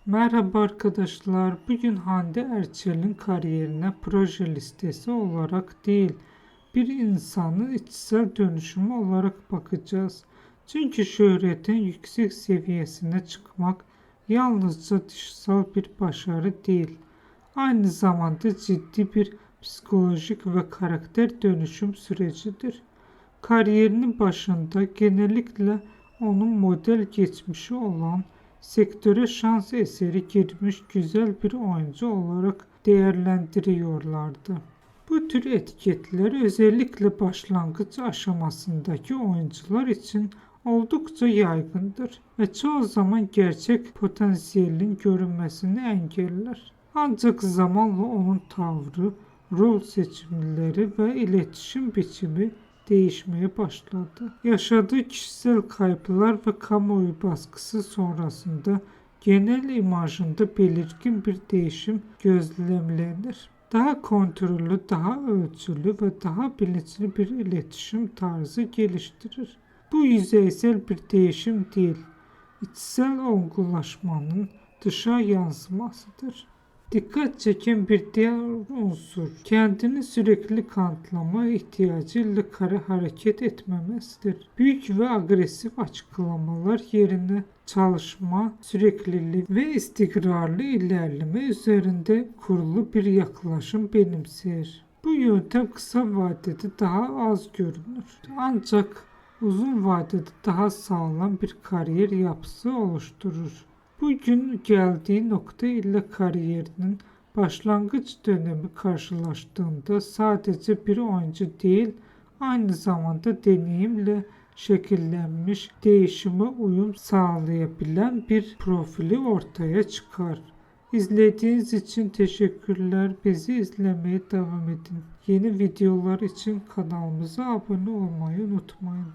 Merhaba arkadaşlar. Bugün Hande Erçel'in kariyerine proje listesi olarak değil, bir insanın içsel dönüşümü olarak bakacağız. Çünkü şöhretin yüksek seviyesine çıkmak yalnızca dışsal bir başarı değil, aynı zamanda ciddi bir psikolojik ve karakter dönüşüm sürecidir. Kariyerinin başında genellikle onun model geçmişi olan, sektöre şans eseri girmiş güzel bir oyuncu olarak değerlendiriyorlardı. Bu tür etiketler özellikle başlangıç aşamasındaki oyuncular için oldukça yaygındır ve çoğu zaman gerçek potansiyelin görünmesini engeller. Ancak zamanla onun tavrı, rol seçimleri ve iletişim biçimi değişmeye başladı. Yaşadığı kişisel kayıplar ve kamuoyu baskısı sonrasında genel imajında belirgin bir değişim gözlemlenir. Daha kontrollü, daha ölçülü ve daha bilinçli bir iletişim tarzı geliştirir. Bu yüzeysel bir değişim değil, içsel olgunlaşmanın dışa yansımasıdır. Dikkat çeken bir diğer unsur, kendini sürekli kanıtlama ihtiyacıyla hareket etmemesidir. Büyük ve agresif açıklamalar yerine çalışma, sürekliliği ve istikrarlı ilerleme üzerinde kurulu bir yaklaşım benimser. Bu yöntem kısa vadede daha az görünür. Ancak uzun vadede daha sağlam bir kariyer yapısı oluşturur. Bugün geldiği nokta ile kariyerinin başlangıç dönemi karşılaştığında sadece bir oyuncu değil, aynı zamanda deneyimle şekillenmiş, değişime uyum sağlayabilen bir profili ortaya çıkar. İzlediğiniz için teşekkürler. Bizi izlemeye devam edin. Yeni videolar için kanalımıza abone olmayı unutmayın.